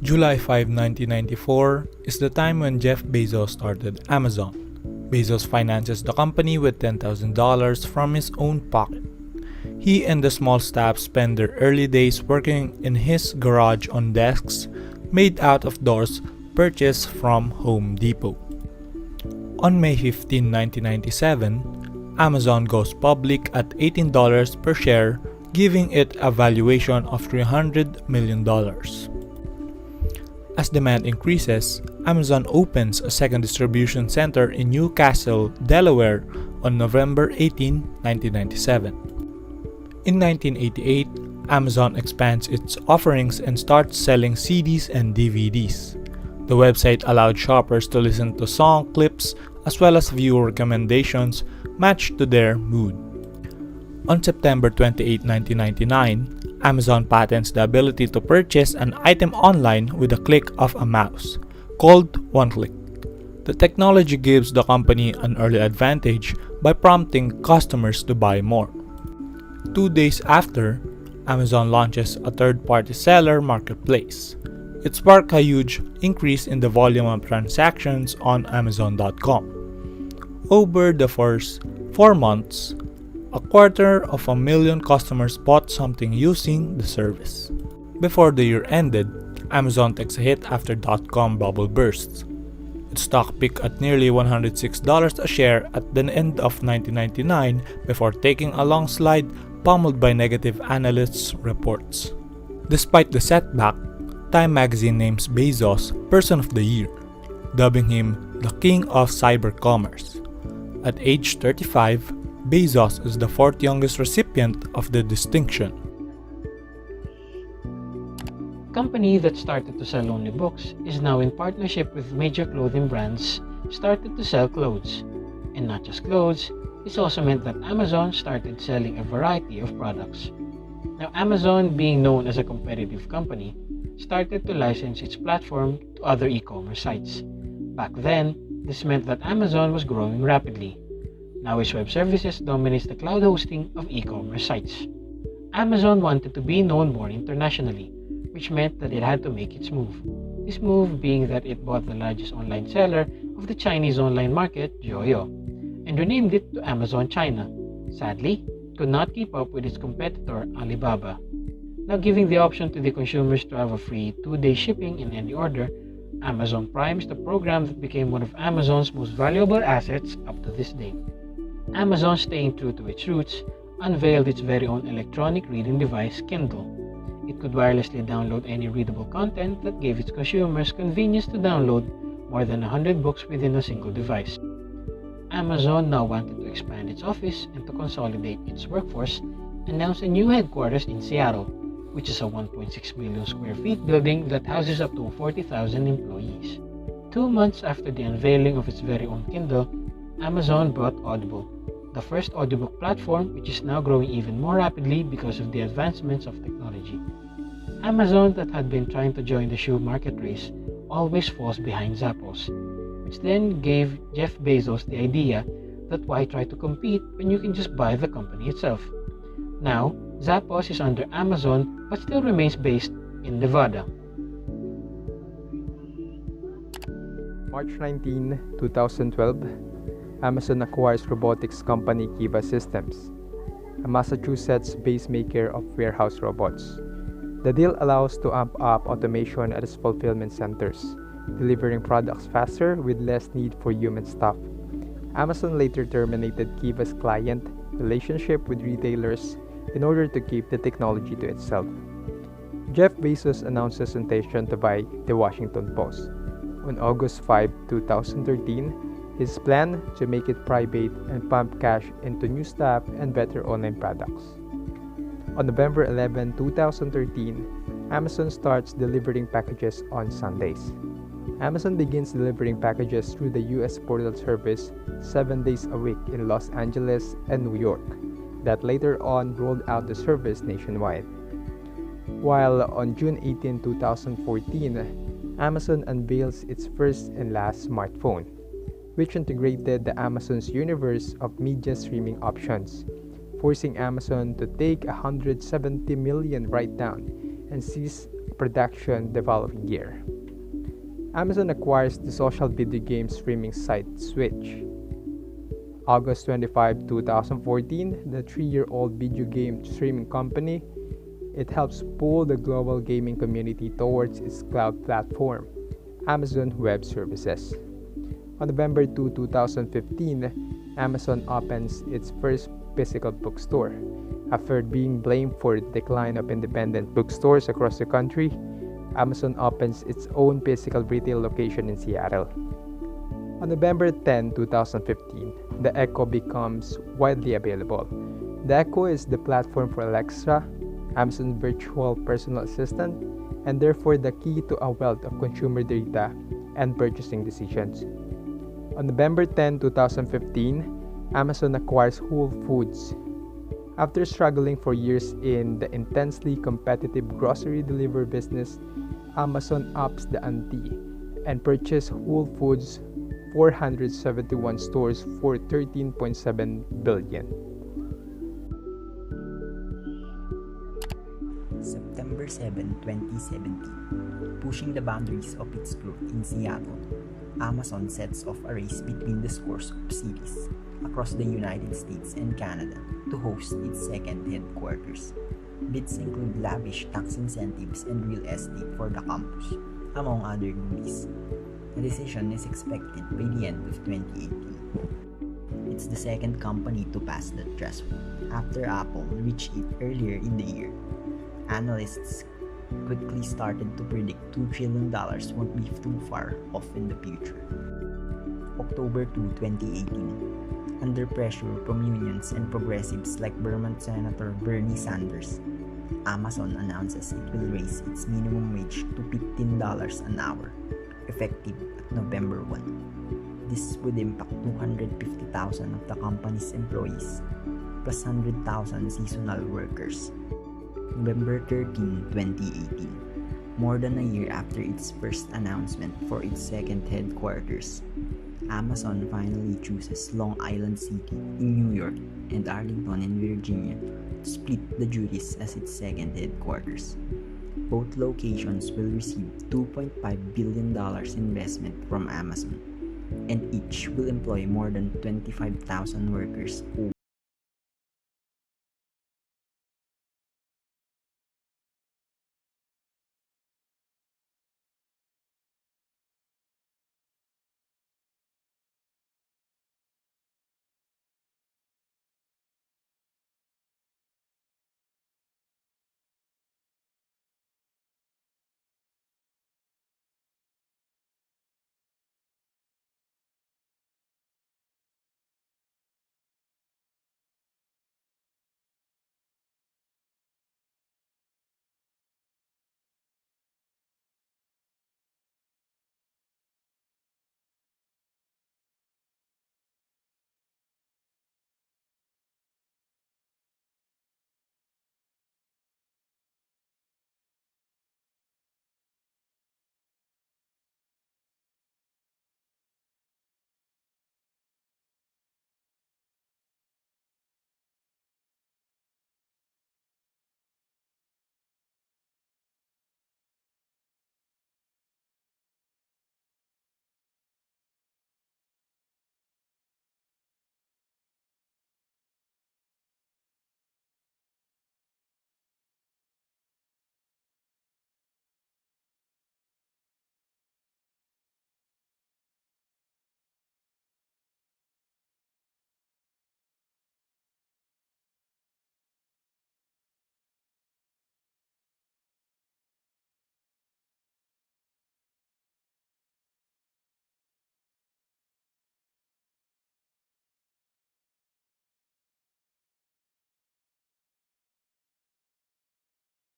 July 5, 1994 is the time when Jeff Bezos started Amazon. Bezos finances the company with $10,000 from his own pocket. He and the small staff spent their early days working in his garage on desks made out of doors purchased from Home Depot. On May 15, 1997, Amazon goes public at $18 per share, giving it a valuation of $300 million. As demand increases, Amazon opens a second distribution center in Newcastle, Delaware on November 18, 1997. In 1988, Amazon expands its offerings and starts selling CDs and DVDs. The website allowed shoppers to listen to song clips as well as view recommendations matched to their mood. On September 28, 1999, Amazon patents the ability to purchase an item online with a click of a mouse, called one-click. The technology gives the company an early advantage by prompting customers to buy more. 2 days after, Amazon launches a third-party seller marketplace. It sparked a huge increase in the volume of transactions on Amazon.com. Over the first 4 months, 250,000 customers bought something using the service. Before the year ended, Amazon takes a hit after dot-com bubble bursts. Its stock peaked at nearly $106 a share at the end of 1999 before taking a long slide pummeled by negative analysts' reports. Despite the setback, Time magazine names Bezos Person of the Year, dubbing him the King of Cyber Commerce. At age 35, Bezos is the fourth youngest recipient of the distinction. A company that started to sell only books is now in partnership with major clothing brands started to sell clothes. And not just clothes, this also meant that Amazon started selling a variety of products. Now Amazon, being known as a competitive company, started to license its platform to other e-commerce sites. Back then, this meant that Amazon was growing rapidly. Now its web services dominates the cloud hosting of e-commerce sites. Amazon wanted to be known more internationally, which meant that it had to make its move. This move being that it bought the largest online seller of the Chinese online market, Joyo, and renamed it to Amazon China. Sadly, it could not keep up with its competitor Alibaba. Now giving the option to the consumers to have a free 2-day shipping in any order, Amazon Prime is the program that became one of Amazon's most valuable assets up to this day. Amazon, staying true to its roots, unveiled its very own electronic reading device, Kindle. It could wirelessly download any readable content that gave its consumers convenience to download more than 100 books within a single device. Amazon now wanted to expand its office and to consolidate its workforce, announced a new headquarters in Seattle, which is a 1.6 million square feet building that houses up to 40,000 employees. 2 months after the unveiling of its very own Kindle, Amazon bought Audible, the first audiobook platform which is now growing even more rapidly because of the advancements of technology. Amazon, that had been trying to join the shoe market race, always falls behind Zappos, which then gave Jeff Bezos the idea that why try to compete when you can just buy the company itself. Now, Zappos is under Amazon but still remains based in Nevada. March 19, 2012, Amazon acquires robotics company Kiva Systems, a Massachusetts-based maker of warehouse robots. The deal allows to amp up automation at its fulfillment centers, delivering products faster with less need for human staff. Amazon later terminated Kiva's client relationship with retailers in order to keep the technology to itself. Jeff Bezos announced his intention to buy The Washington Post. On August 5, 2013, his plan to make it private and pump cash into new staff and better online products. On November 11, 2013, Amazon starts delivering packages on Sundays. Amazon begins delivering packages through the US Postal Service 7 days a week in Los Angeles and New York, that later on rolled out the service nationwide. While on June 18, 2014, Amazon unveils its first and last smartphone, which integrated the Amazon's universe of media streaming options, forcing Amazon to take $170 million write-down and cease production the following year. Amazon acquires the social video game streaming site Switch. August 25, 2014, the 3-year-old video game streaming company, it helps pull the global gaming community towards its cloud platform, Amazon Web Services. On November 2, 2015, Amazon opens its first physical bookstore. After being blamed for the decline of independent bookstores across the country, Amazon opens its own physical retail location in Seattle. On November 10, 2015, the Echo becomes widely available. The Echo is the platform for Alexa, Amazon's virtual personal assistant, and therefore the key to a wealth of consumer data and purchasing decisions. On November 10, 2015, Amazon acquires Whole Foods. After struggling for years in the intensely competitive grocery delivery business, Amazon ups the ante and purchased Whole Foods' 471 stores for $13.7 billion. September 7, 2017. Pushing the boundaries of its growth in Seattle, Amazon sets off a race between the scores of cities across the United States and Canada to host its second headquarters. Bids include lavish tax incentives and real estate for the campus, among other goodies. The decision is expected by the end of 2018. It's the second company to pass that threshold, after Apple reached it earlier in the year. Analysts quickly started to predict $2 trillion won't be too far off in the future. October 2, 2018. Under pressure from unions and progressives like Vermont Senator Bernie Sanders, Amazon announces it will raise its minimum wage to $15 an hour, effective at November 1. This would impact 250,000 of the company's employees, plus 100,000 seasonal workers. November 13, 2018. More than a year after its first announcement for its second headquarters, Amazon finally chooses Long Island City in New York and Arlington in Virginia to split the duties as its second headquarters. Both locations will receive $2.5 billion investment from Amazon, and each will employ more than 25,000 workers